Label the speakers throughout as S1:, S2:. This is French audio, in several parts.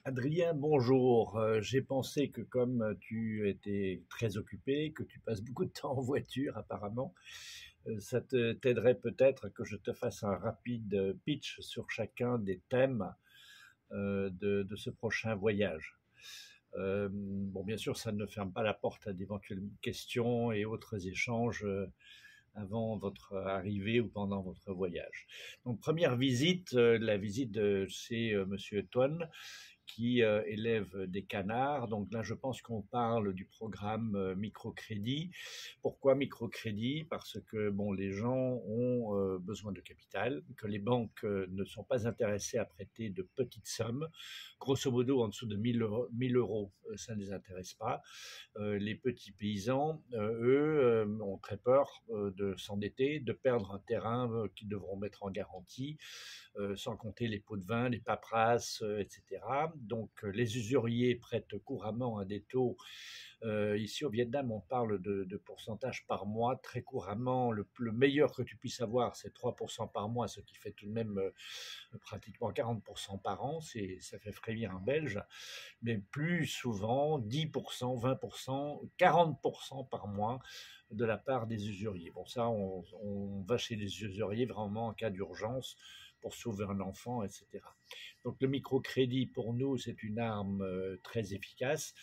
S1: Adrien, bonjour. J'ai pensé que comme tu étais très occupé, que tu passes beaucoup de temps en voiture apparemment, t'aiderait peut-être que je te fasse un rapide pitch sur chacun des thèmes de ce prochain voyage. Bon, bien sûr, ça ne ferme pas la porte à d'éventuelles questions et autres échanges avant votre arrivée ou pendant votre voyage. Donc, première visite, la visite de chez Monsieur Toine, qui élève des canards. Donc là, je pense qu'on parle du programme microcrédit. Pourquoi microcrédit? Parce que bon, les gens ont besoin de capital, que les banques ne sont pas intéressées à prêter de petites sommes. Grosso modo, en dessous de 1000 euros, ça ne les intéresse pas. Les petits paysans, eux, ont très peur de s'endetter, de perdre un terrain qu'ils devront mettre en garantie, sans compter les pots de vin, les paperasses, etc. Donc les usuriers prêtent couramment à des taux. Ici au Vietnam, on parle de pourcentage par mois très couramment. Le meilleur que tu puisses avoir, c'est 3% par mois, ce qui fait tout de même pratiquement 40% par an. Ça fait frémir un Belge, mais plus souvent 10%, 20%, 40% par mois de la part des usuriers. Bon, ça, on va chez les usuriers vraiment en cas d'urgence pour sauver un enfant, etc. Donc le microcrédit, pour nous, c'est une arme très efficace.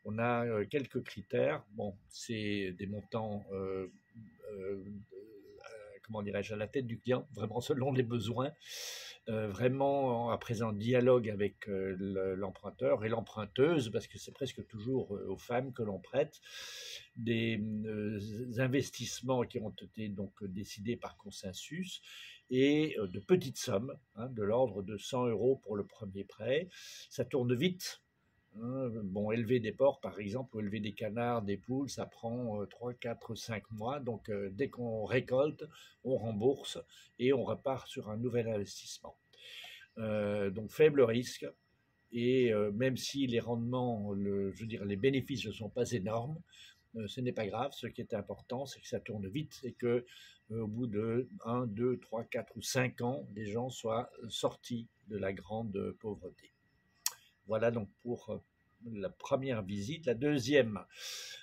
S1: On a quelques critères. Bon, c'est des montants, euh, comment dirais-je, à la tête du client, vraiment selon les besoins, vraiment après un dialogue avec l'emprunteur et l'emprunteuse, parce que c'est presque toujours aux femmes que l'on prête, des investissements qui ont été donc décidés par consensus et de petites sommes, hein, de l'ordre de 100 euros pour le premier prêt. Ça tourne vite. Bon, élever des porcs, par exemple, ou élever des canards, des poules, ça prend 3, 4, 5 mois. Donc, dès qu'on récolte, on rembourse et on repart sur un nouvel investissement. Donc, faible risque. Et même si les rendements, je veux dire, les bénéfices ne sont pas énormes, ce n'est pas grave. Ce qui est important, c'est que ça tourne vite et que au bout de 1, 2, 3, 4 ou 5 ans, les gens soient sortis de la grande pauvreté. Voilà donc pour la première visite. La deuxième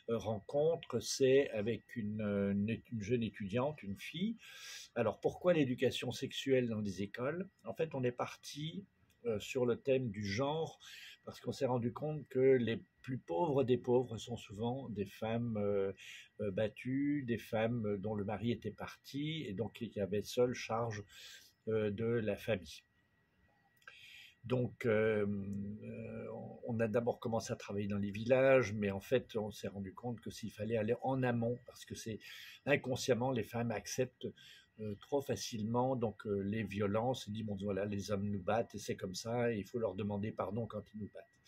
S1: rencontre, c'est avec une jeune étudiante, une fille. Alors pourquoi l'éducation sexuelle dans les écoles? En fait, on est parti sur le thème du genre parce qu'on s'est rendu compte que les plus pauvres des pauvres sont souvent des femmes battues, des femmes dont le mari était parti et donc qui avaient seule charge de la famille. Donc, on a d'abord commencé à travailler dans les villages, mais en fait, on s'est rendu compte que s'il fallait aller en amont, parce que c'est inconsciemment, les femmes acceptent trop facilement donc les violences et disent bon voilà les hommes nous battent et c'est comme ça et il faut leur demander pardon quand ils nous battent.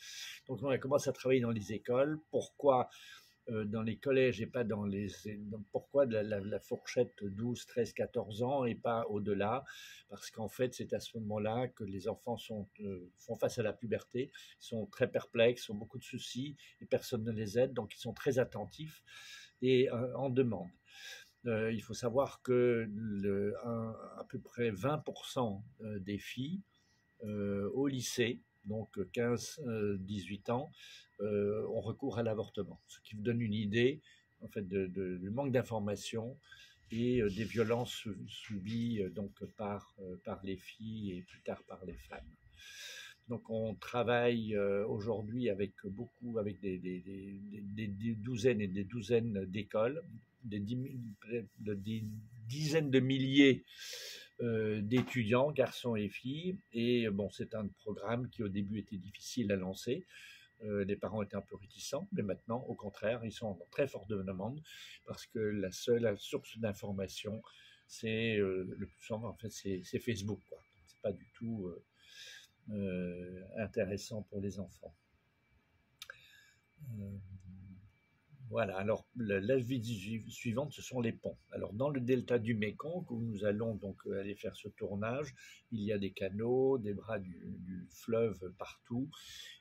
S1: Donc on a commencé à travailler dans les écoles. Pourquoi dans les collèges et pas dans les... Pourquoi la fourchette 12, 13, 14 ans et pas au-delà? Parce qu'en fait, c'est à ce moment-là que les enfants font face à la puberté, sont très perplexes, ont beaucoup de soucis et personne ne les aide, donc ils sont très attentifs et en demande. Il faut savoir que à peu près 20% des filles au lycée, donc 15-18 ans, ont recours à l'avortement. Ce qui vous donne une idée en fait, du manque d'information et des violences subies donc par les filles et plus tard par les femmes. Donc on travaille aujourd'hui avec des douzaines et des douzaines d'écoles, des dizaines de milliers d'étudiants, garçons et filles. Et bon, c'est un programme qui au début était difficile à lancer. Les parents étaient un peu réticents, mais maintenant, au contraire, ils sont en très forte demande parce que la seule source d'information, c'est le plus souvent, en fait, c'est Facebook, quoi. C'est pas du tout intéressant pour les enfants. Euh, Voilà, alors la visite suivante, ce sont les ponts. Alors dans le delta du Mékong, où nous allons donc aller faire ce tournage, il y a des canaux, des bras du fleuve partout,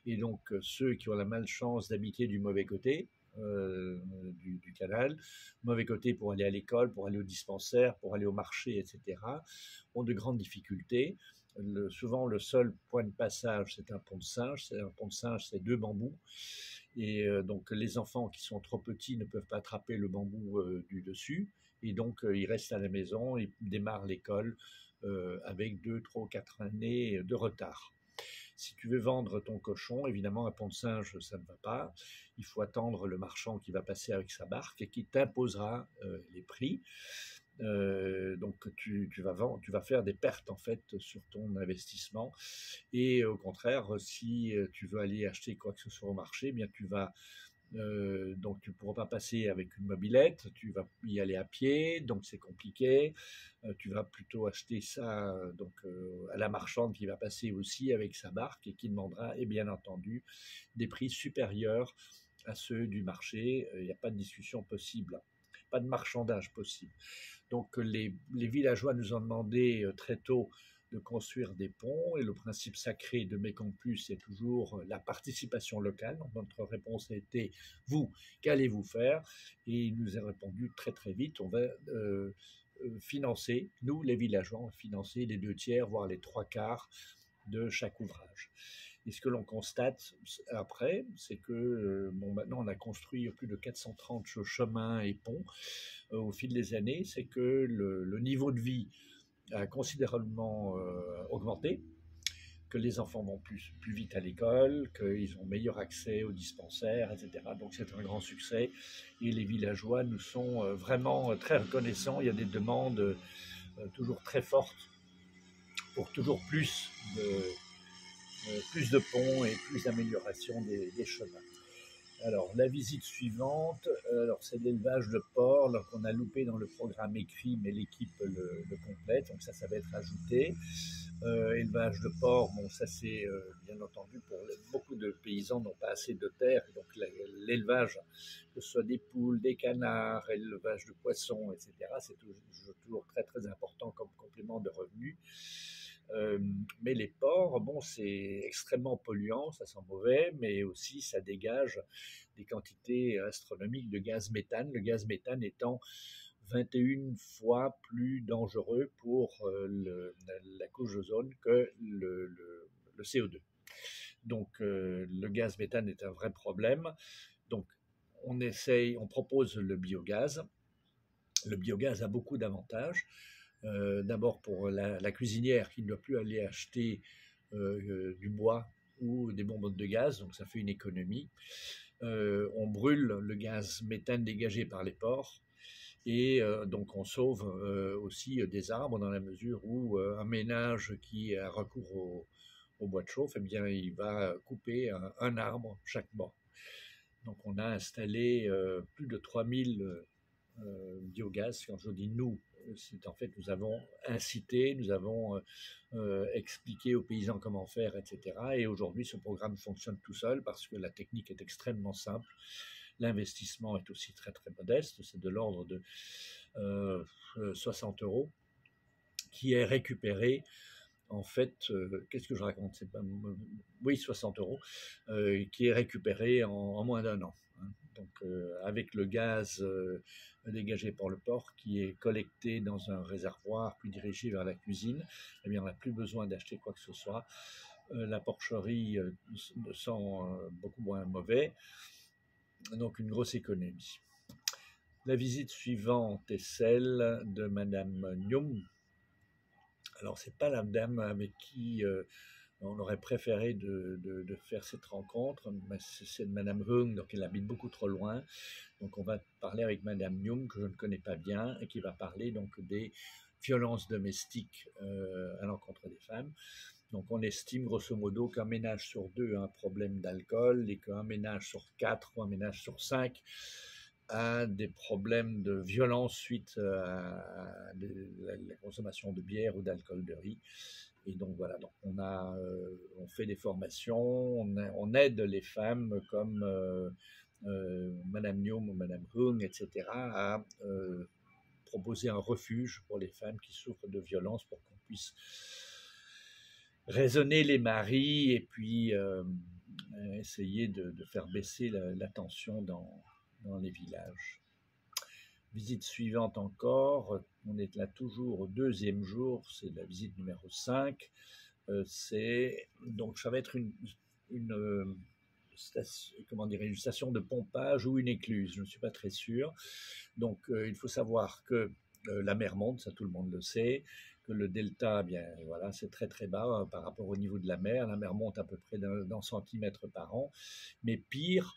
S1: et donc ceux qui ont la malchance d'habiter du mauvais côté, du canal, mauvais côté pour aller à l'école, pour aller au dispensaire, pour aller au marché, etc., ont de grandes difficultés. Souvent, le seul point de passage, c'est un pont de singe. Un pont de singe, c'est deux bambous. Et donc, les enfants qui sont trop petits ne peuvent pas attraper le bambou du dessus. Et donc, ils restent à la maison, ils démarrent l'école avec 2, 3 ou 4 années de retard. Si tu veux vendre ton cochon, évidemment, un pont de singe, ça ne va pas. Il faut attendre le marchand qui va passer avec sa barque et qui t'imposera les prix. Donc tu vas faire des pertes en fait sur ton investissement. Et au contraire, si tu veux aller acheter quoi que ce soit au marché, eh bien donc tu ne pourras pas passer avec une mobilette, tu vas y aller à pied, donc c'est compliqué. Tu vas plutôt acheter ça à la marchande qui va passer aussi avec sa barque et qui demandera, et bien entendu, des prix supérieurs à ceux du marché. Il n'y a pas de discussion possible, pas de marchandage possible. Donc les villageois nous ont demandé très tôt de construire des ponts et le principe sacré de Mécampus, c'est toujours la participation locale. Donc notre réponse a été, vous, qu'allez-vous faire? Et il nous a répondu très très vite, on va financer, nous les villageois, on va financer les 2 tiers, voire les 3 quarts de chaque ouvrage. Et ce que l'on constate après, c'est que maintenant on a construit plus de 430 chemins et ponts au fil des années, c'est que le niveau de vie a considérablement augmenté, que les enfants vont plus vite à l'école, qu'ils ont meilleur accès aux dispensaires, etc. Donc c'est un grand succès et les villageois nous sont vraiment très reconnaissants. Il y a des demandes toujours très fortes pour toujours plus de ponts et plus d'amélioration des chemins. Alors, la visite suivante, c'est l'élevage de porc. Donc, on a loupé dans le programme écrit, mais l'équipe le complète. Donc, ça va être ajouté. Élevage de porc, bon, ça c'est bien entendu pour beaucoup de paysans n'ont pas assez de terre. Donc, l'élevage, que ce soit des poules, des canards, élevage de poissons, etc., c'est toujours très très important comme complément de revenus. Mais les porcs, bon, c'est extrêmement polluant, ça sent mauvais, mais aussi ça dégage des quantités astronomiques de gaz méthane, le gaz méthane étant 21 fois plus dangereux pour la couche d'ozone que le CO2. Donc le gaz méthane est un vrai problème. Donc on propose le biogaz. Le biogaz a beaucoup d'avantages. D'abord pour la cuisinière qui ne doit plus aller acheter du bois ou des bonbonnes de gaz, donc ça fait une économie. On brûle le gaz méthane dégagé par les porcs et donc on sauve aussi des arbres dans la mesure où un ménage qui a recours au bois de chauffe, eh bien, il va couper un arbre chaque mois. Donc on a installé plus de 3000 biogaz. Quand je dis nous, c'est en fait nous avons incité, nous avons expliqué aux paysans comment faire, etc. Et aujourd'hui, ce programme fonctionne tout seul parce que la technique est extrêmement simple. L'investissement est aussi très très modeste, c'est de l'ordre de 60 euros qui est récupéré. En fait, qu'est-ce que je raconte? C'est pas, oui, 60 euros, qui est récupéré en moins d'un an. Hein. Donc, avec le gaz dégagé par le porc qui est collecté dans un réservoir puis dirigé vers la cuisine, eh bien, on n'a plus besoin d'acheter quoi que ce soit. La porcherie sent beaucoup moins mauvais, donc une grosse économie. La visite suivante est celle de Madame Nium. Alors, c'est pas la dame avec qui on aurait préféré de faire cette rencontre, mais c'est Madame Hung, donc elle habite beaucoup trop loin. Donc, on va parler avec Madame Nyum, que je ne connais pas bien, et qui va parler donc des violences domestiques à l'encontre des femmes. Donc, on estime grosso modo qu'un ménage sur 2 a un problème d'alcool et qu'un ménage sur 4 ou un ménage sur 5 a des problèmes de violence suite à la consommation de bière ou d'alcool de riz. Et donc voilà, donc on fait des formations, on aide les femmes comme Madame Nyum ou Madame Hung, etc., à proposer un refuge pour les femmes qui souffrent de violence pour qu'on puisse raisonner les maris et puis essayer de faire baisser la tension dans les villages. Visite suivante encore, on est là toujours au 2e jour, c'est la visite numéro 5. Donc ça va être une une station de pompage ou une écluse, je ne suis pas très sûr. Donc il faut savoir que la mer monte, ça tout le monde le sait, que le delta, eh bien voilà, c'est très très bas par rapport au niveau de la mer monte à peu près d'un centimètre par an, mais pire,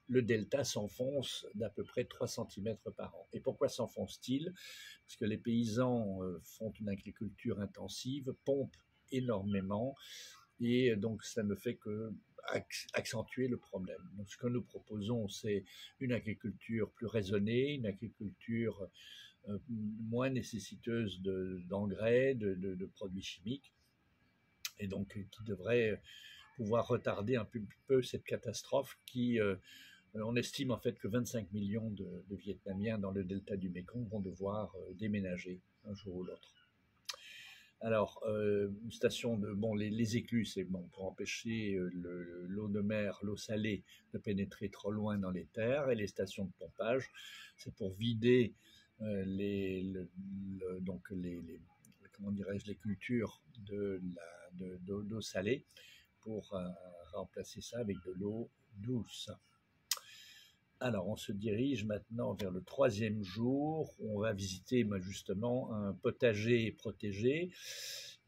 S1: le delta s'enfonce d'à peu près 3 centimètres par an. Et pourquoi s'enfonce-t-il? Parce que les paysans font une agriculture intensive, pompent énormément, et donc ça ne fait que accentuer le problème. Donc ce que nous proposons, c'est une agriculture plus raisonnée, une agriculture moins nécessiteuse d'engrais, de produits chimiques, et donc qui devrait pouvoir retarder un peu cette catastrophe qui, on estime en fait que 25 millions de Vietnamiens dans le delta du Mékong vont devoir déménager un jour ou l'autre. Alors, une station les écluses, c'est bon pour empêcher l'eau de mer, l'eau salée, de pénétrer trop loin dans les terres, et les stations de pompage, c'est pour vider comment dirais-je, les cultures d'eau salée, pour remplacer ça avec de l'eau douce. Alors, on se dirige maintenant vers le 3e jour. On va visiter justement un potager protégé.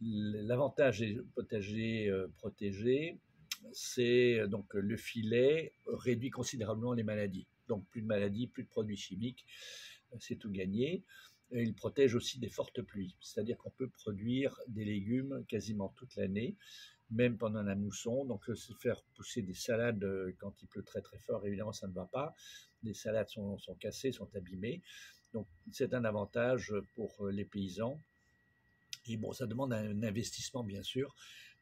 S1: L'avantage des potagers protégés, c'est donc le filet réduit considérablement les maladies. Donc, plus de maladies, plus de produits chimiques, c'est tout gagné. Et il protège aussi des fortes pluies, c'est-à-dire qu'on peut produire des légumes quasiment toute l'année, même pendant la mousson. Donc, se faire pousser des salades quand il pleut très très fort, évidemment, ça ne va pas. Les salades sont cassées, sont abîmées. Donc, c'est un avantage pour les paysans. Et bon, ça demande un investissement, bien sûr,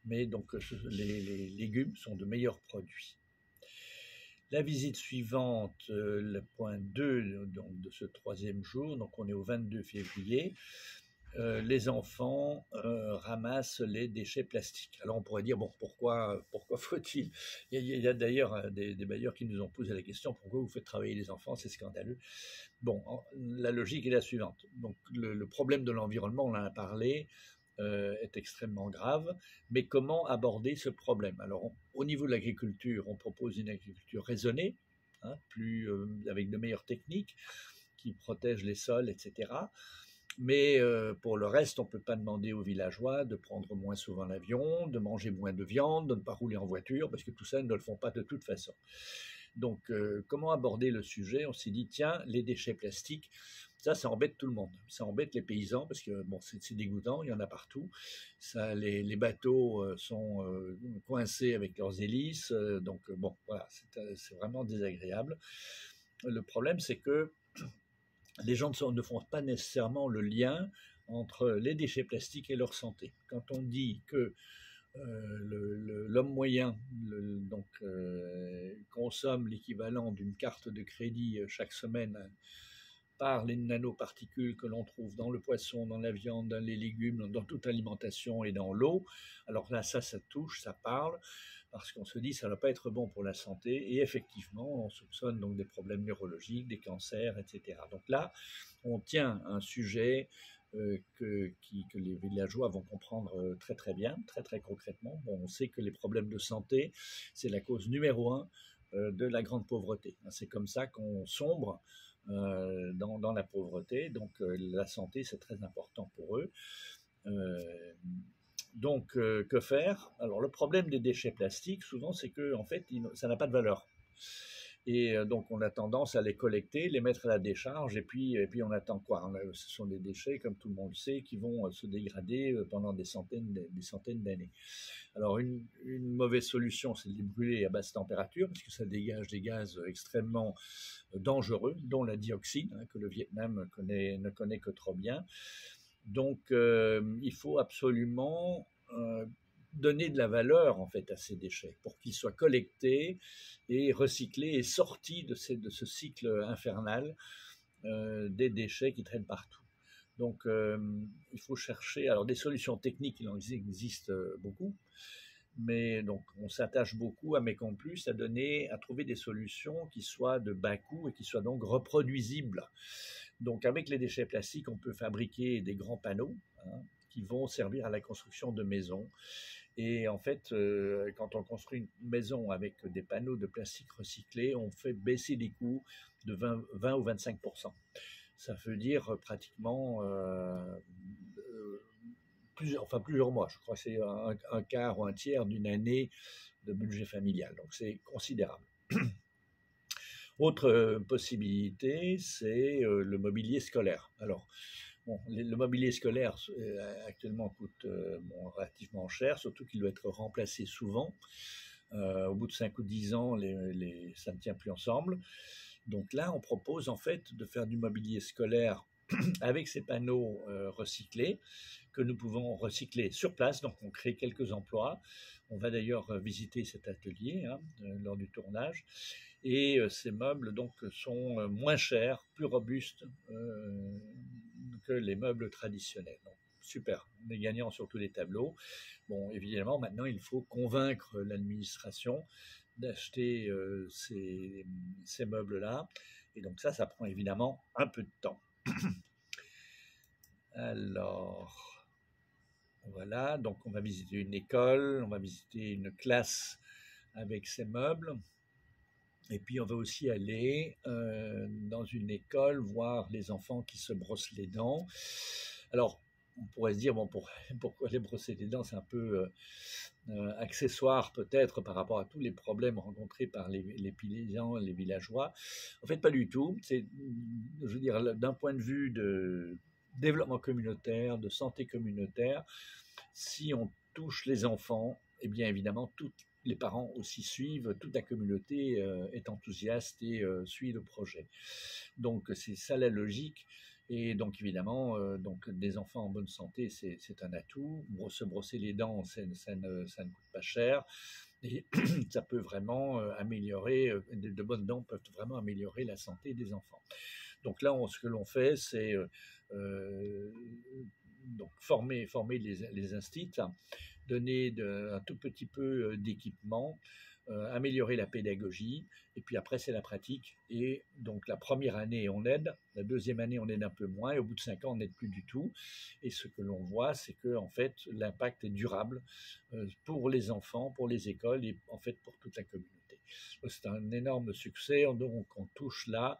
S1: mais donc les légumes sont de meilleurs produits. La visite suivante, le point 2 donc, de ce 3e jour, donc on est au 22 février, les enfants ramassent les déchets plastiques. Alors on pourrait dire, bon, pourquoi faut-il? Il y a d'ailleurs des bailleurs qui nous ont posé la question, pourquoi vous faites travailler les enfants? C'est scandaleux. Bon, la logique est la suivante. Donc le problème de l'environnement, on en a parlé, est extrêmement grave, mais comment aborder ce problème? Alors au niveau de l'agriculture, on propose une agriculture raisonnée, hein, avec de meilleures techniques qui protègent les sols, etc. Mais pour le reste, on ne peut pas demander aux villageois de prendre moins souvent l'avion, de manger moins de viande, de ne pas rouler en voiture, parce que tout ça, ils ne le font pas de toute façon. Donc, comment aborder le sujet? On s'est dit, tiens, les déchets plastiques, ça embête tout le monde. Ça embête les paysans, parce que bon, c'est dégoûtant, il y en a partout. Les bateaux sont coincés avec leurs hélices, donc bon, voilà, c'est vraiment désagréable. Le problème, c'est que les gens ne font pas nécessairement le lien entre les déchets plastiques et leur santé. Quand on dit que l'homme moyen consomme l'équivalent d'une carte de crédit chaque semaine par les nanoparticules que l'on trouve dans le poisson, dans la viande, dans les légumes, dans toute l'alimentation et dans l'eau, alors là, ça touche, ça parle, parce qu'on se dit ça ne va pas être bon pour la santé, et effectivement, on soupçonne donc des problèmes neurologiques, des cancers, etc. Donc là, on tient un sujet que les villageois vont comprendre très très bien, très très concrètement. Bon, on sait que les problèmes de santé, c'est la cause numéro 1 de la grande pauvreté. C'est comme ça qu'on sombre dans la pauvreté, donc la santé, c'est très important pour eux. Donc, que faire? Alors, le problème des déchets plastiques, souvent, c'est que en fait, ça n'a pas de valeur. Et donc, on a tendance à les collecter, les mettre à la décharge, et puis on attend quoi? Ce sont des déchets, comme tout le monde le sait, qui vont se dégrader pendant des centaines d'années. Alors, une mauvaise solution, c'est de les brûler à basse température, parce que ça dégage des gaz extrêmement dangereux, dont la dioxine, hein, que le Vietnam ne connaît que trop bien. Donc, il faut absolument donner de la valeur en fait à ces déchets pour qu'ils soient collectés et recyclés et sortis de ce cycle infernal des déchets qui traînent partout. Donc, il faut chercher. Alors, des solutions techniques, il en existe beaucoup, mais donc on s'attache beaucoup à Mekong+, à trouver des solutions qui soient de bas coût et qui soient donc reproduisibles. Donc, avec les déchets plastiques, on peut fabriquer des grands panneaux, hein, qui vont servir à la construction de maisons. Et en fait, quand on construit une maison avec des panneaux de plastique recyclé, on fait baisser les coûts de 20 ou 25%. Ça veut dire pratiquement plusieurs mois. Je crois que c'est un quart ou un tiers d'une année de budget familial. Donc c'est considérable. Autre possibilité, c'est le mobilier scolaire. Alors, bon, le mobilier scolaire actuellement coûte relativement cher, surtout qu'il doit être remplacé souvent. Au bout de 5 ou 10 ans, ça ne tient plus ensemble. Donc là, on propose en fait de faire du mobilier scolaire avec ces panneaux recyclés que nous pouvons recycler sur place. Donc on crée quelques emplois. On va d'ailleurs visiter cet atelier lors du tournage. Et ces meubles donc sont moins chers, plus robustes que les meubles traditionnels. Donc, super, on est gagnant sur tous les tableaux. Bon, évidemment, maintenant, il faut convaincre l'administration d'acheter ces meubles-là. Et donc ça prend évidemment un peu de temps. Alors, voilà, donc on va visiter une école, on va visiter une classe avec ces meubles. Et puis on va aussi aller dans une école voir les enfants qui se brossent les dents. Alors, on pourrait se dire, bon, pourquoi les brosser les dents, c'est un peu accessoire peut-être par rapport à tous les problèmes rencontrés par les paysans, les villageois. En fait, pas du tout. C'est, je veux dire, d'un point de vue de développement communautaire, de santé communautaire, si on touche les enfants, eh bien évidemment, les parents aussi suivent, toute la communauté est enthousiaste et suit le projet. Donc c'est ça la logique. Et donc évidemment, donc des enfants en bonne santé, c'est un atout. Se brosser les dents, ça ne coûte pas cher. Et ça peut vraiment améliorer, de bonnes dents peuvent vraiment améliorer la santé des enfants. Donc là, ce que l'on fait, c'est donc former les instits, donner un tout petit peu d'équipement, améliorer la pédagogie, et puis après c'est la pratique. Et donc la première année on aide, la deuxième année on aide un peu moins, et au bout de 5 ans on n'aide plus du tout. Et ce que l'on voit, c'est que en fait l'impact est durable pour les enfants, pour les écoles et en fait pour toute la communauté. C'est un énorme succès. Donc on touche là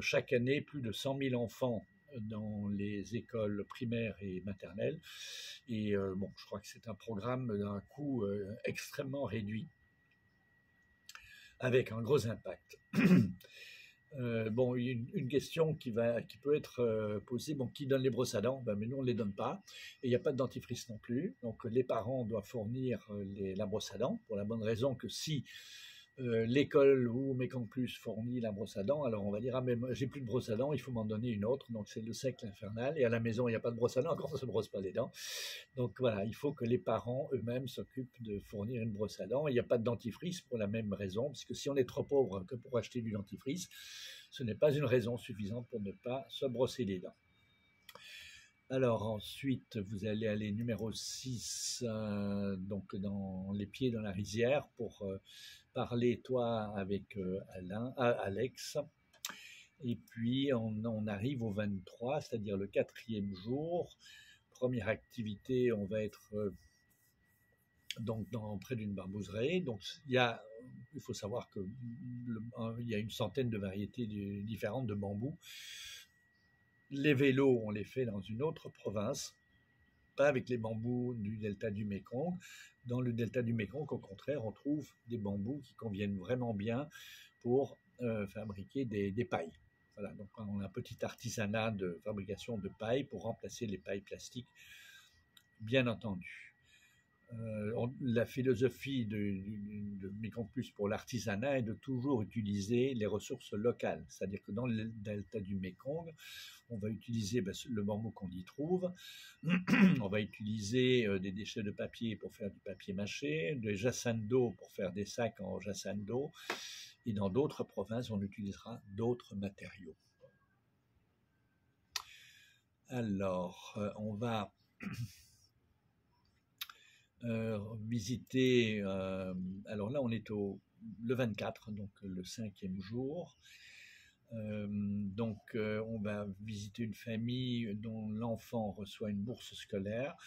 S1: chaque année plus de 100 000 enfants dans les écoles primaires et maternelles. Et bon, je crois que c'est un programme d'un coût extrêmement réduit, avec un gros impact. Bon, une question qui peut être posée, bon, qui donne les brosses à dents? Ben, mais nous, on ne les donne pas. Et il n'y a pas de dentifrice non plus. Donc, les parents doivent fournir la brosse à dents, pour la bonne raison que si l'école ou Mekong Plus fournit la brosse à dents, alors on va dire, ah mais j'ai plus de brosse à dents, il faut m'en donner une autre, donc c'est le cercle infernal, et à la maison il n'y a pas de brosse à dents, encore on ne se brosse pas les dents. Donc voilà, il faut que les parents eux-mêmes s'occupent de fournir une brosse à dents. Il n'y a pas de dentifrice pour la même raison, parce que si on est trop pauvre que pour acheter du dentifrice, ce n'est pas une raison suffisante pour ne pas se brosser les dents. Alors ensuite, vous allez aller numéro 6, donc dans les pieds dans la rizière, pour parler, toi, avec Alex. Et puis, on arrive au 23, c'est-à-dire le 4e jour. Première activité, on va être donc près d'une barbouserie. Donc, il faut savoir qu'il y a une centaine de variétés différentes de bambous. Les vélos, on les fait dans une autre province, pas avec les bambous du delta du Mékong. Dans le delta du Mékong, au contraire, on trouve des bambous qui conviennent vraiment bien pour fabriquer des pailles. Voilà, donc on a un petit artisanat de fabrication de pailles pour remplacer les pailles plastiques, bien entendu. La philosophie de Mekong Plus pour l'artisanat est de toujours utiliser les ressources locales. C'est-à-dire que dans le delta du Mekong, on va utiliser le bambou qu'on y trouve, on va utiliser des déchets de papier pour faire du papier mâché, des jassando pour faire des sacs en jassando, et dans d'autres provinces, on utilisera d'autres matériaux. Alors, on va visiter, alors là on est le 24, donc le 5e jour. Donc on va visiter une famille dont l'enfant reçoit une bourse scolaire.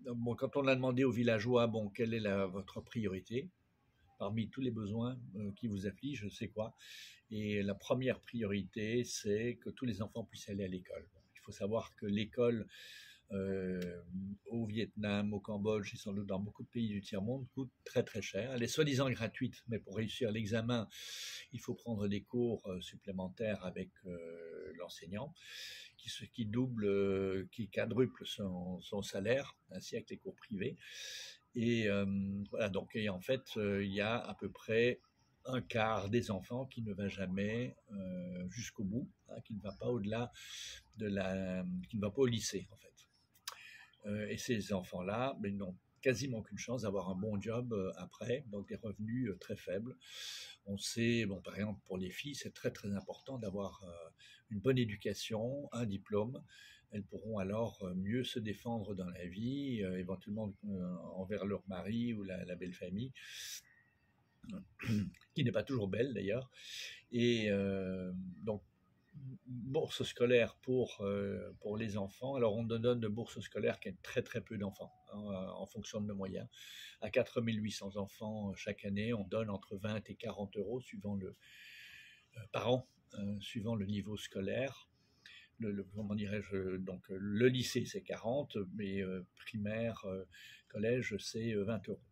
S1: Bon, quand on a demandé aux villageois, bon, quelle est votre priorité parmi tous les besoins qui vous affligent, c'est quoi? Et la première priorité, c'est que tous les enfants puissent aller à l'école. Bon, il faut savoir que l'école au Vietnam, au Cambodge et sans doute dans beaucoup de pays du tiers-monde coûte très très cher. Elle est soi-disant gratuite, mais pour réussir l'examen, il faut prendre des cours supplémentaires avec l'enseignant qui double, qui quadruple son salaire, ainsi avec les cours privés. Et voilà, donc et en fait, il y a à peu près un quart des enfants qui ne va jamais jusqu'au bout, hein, qui ne va pas au-delà qui ne va pas au lycée en fait. Et ces enfants-là, ben, ils n'ont quasiment aucune chance d'avoir un bon job après, donc des revenus très faibles. On sait, bon, par exemple, pour les filles, c'est très très important d'avoir une bonne éducation, un diplôme. Elles pourront alors mieux se défendre dans la vie, éventuellement envers leur mari ou la belle famille, qui n'est pas toujours belle d'ailleurs. Et donc, bourse scolaire pour les enfants. Alors, on donne de bourse scolaire qu'à très très peu d'enfants, hein, en fonction de nos moyens. À 4800 enfants chaque année, on donne entre 20 et 40 euros par an, suivant le niveau scolaire. Comment dirais-je, donc le lycée c'est 40, mais primaire, collège c'est 20 euros.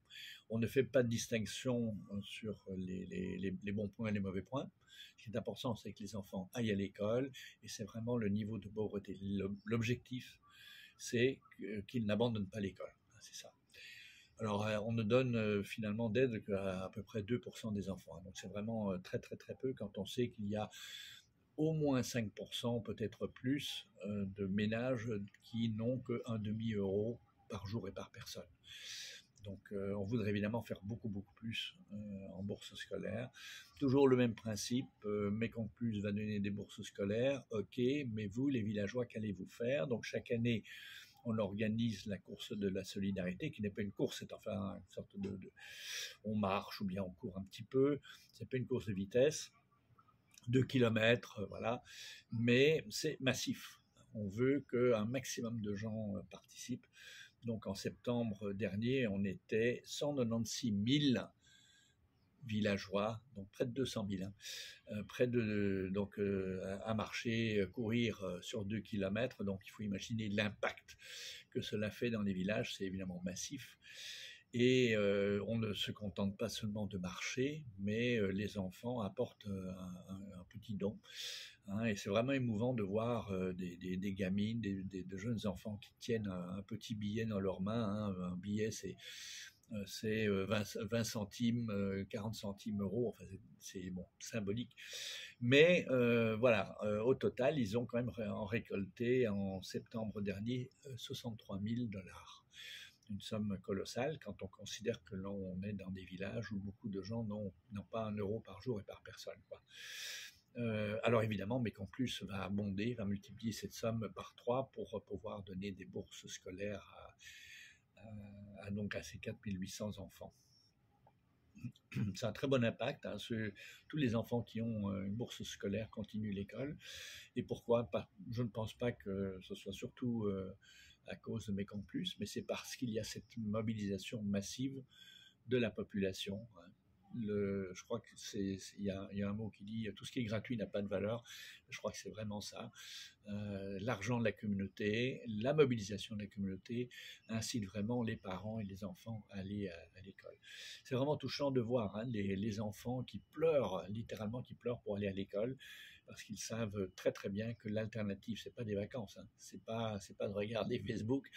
S1: On ne fait pas de distinction sur les bons points et les mauvais points. Ce qui est important, c'est que les enfants aillent à l'école, et c'est vraiment le niveau de pauvreté. L'objectif, c'est qu'ils n'abandonnent pas l'école. C'est ça. Alors, on ne donne finalement d'aide qu'à peu près 2% des enfants. Donc, c'est vraiment très, très, très peu quand on sait qu'il y a au moins 5%, peut-être plus, de ménages qui n'ont qu'un demi-euro par jour et par personne. Donc, on voudrait évidemment faire beaucoup, beaucoup plus en bourse scolaire. Toujours le même principe, Méconplus va donner des bourses scolaires, ok, mais vous, les villageois, qu'allez-vous faire? Donc, chaque année, on organise la course de la solidarité, qui n'est pas une course, c'est enfin une sorte on marche ou bien on court un petit peu, c'est pas une course de vitesse, 2 kilomètres, voilà, mais c'est massif. On veut qu'un maximum de gens participent. Donc en septembre dernier, on était 196 000 villageois, donc près de 200 000, hein, à marcher, courir sur 2 kilomètres. Donc il faut imaginer l'impact que cela fait dans les villages, c'est évidemment massif. Et on ne se contente pas seulement de marcher, mais les enfants apportent un petit don. Hein, et c'est vraiment émouvant de voir des gamines, de jeunes enfants qui tiennent un petit billet dans leurs mains. Hein. Un billet, c'est 20 centimes, 40 centimes euros, enfin, c'est bon, symbolique. Mais voilà, au total, ils ont quand même récolté en septembre dernier 63 000 dollars. Une somme colossale quand on considère que l'on est dans des villages où beaucoup de gens n'ont pas un euro par jour et par personne, quoi. Alors évidemment, Méconplus va abonder, va multiplier cette somme par 3 pour pouvoir donner des bourses scolaires donc à ces 4800 enfants. C'est un très bon impact. Hein, tous les enfants qui ont une bourse scolaire continuent l'école. Et pourquoi? Je ne pense pas que ce soit surtout à cause de Méconplus, mais c'est parce qu'il y a cette mobilisation massive de la population. Hein. Je crois qu'il y a un mot qui dit tout ce qui est gratuit n'a pas de valeur. Je crois que c'est vraiment ça. L'argent de la communauté, la mobilisation de la communauté incite vraiment les parents et les enfants à aller à l'école. C'est vraiment touchant de voir, hein, les enfants qui pleurent, littéralement qui pleurent pour aller à l'école, parce qu'ils savent très très bien que l'alternative, c'est pas des vacances, hein. C'est pas de regarder Facebook,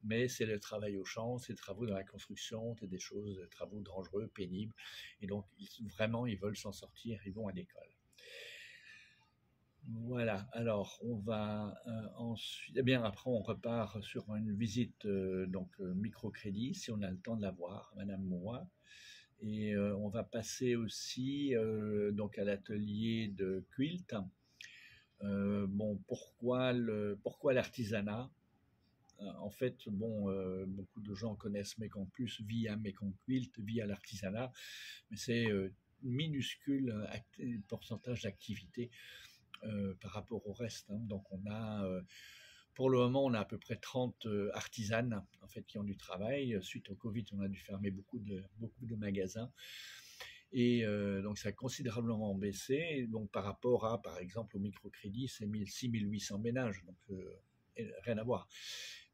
S1: mais c'est le travail au champ, c'est des travaux dans la construction, c'est des travaux dangereux, pénibles, et donc vraiment ils veulent s'en sortir, ils vont à l'école. Voilà, alors on va ensuite, eh bien après on repart sur une visite microcrédit, si on a le temps de la voir, Madame Moua. Et on va passer aussi donc à l'atelier de quilt. Bon, pourquoi l'artisanat? En fait, bon, beaucoup de gens connaissent Méconplus via Méconquilt, via l'artisanat, mais c'est minuscule pourcentage d'activité par rapport au reste. Hein. Donc on a pour le moment, on a à peu près 30 artisanes en fait, qui ont du travail. Suite au Covid, on a dû fermer beaucoup de magasins. Et donc ça a considérablement baissé. Donc par rapport à, par exemple, au microcrédit, c'est 6800 ménages, donc rien à voir.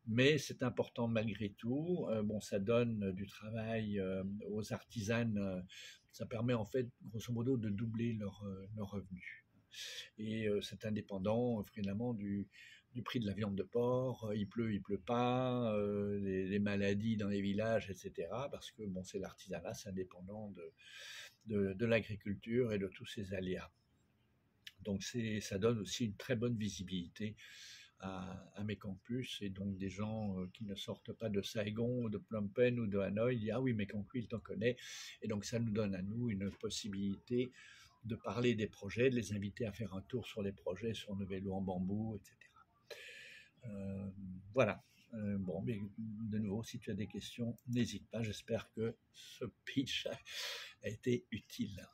S1: Mais c'est important malgré tout. Bon, ça donne du travail aux artisanes. Ça permet en fait, grosso modo, de doubler leurs revenus. Et c'est indépendant finalement du prix de la viande de porc. Il pleut pas, les maladies dans les villages, etc. Parce que bon, c'est l'artisanat, c'est indépendant de l'agriculture et de tous ces aléas. Donc ça donne aussi une très bonne visibilité à mes campus, et donc des gens qui ne sortent pas de Saigon ou de Phnom Penh ou de Hanoï disent ah oui, mais Conquille, il t'en connaît, et donc ça nous donne à nous une possibilité de parler des projets, de les inviter à faire un tour sur les projets, sur nos vélos en bambou, etc. Voilà. Bon, mais de nouveau, si tu as des questions, n'hésite pas. J'espère que ce pitch a été utile.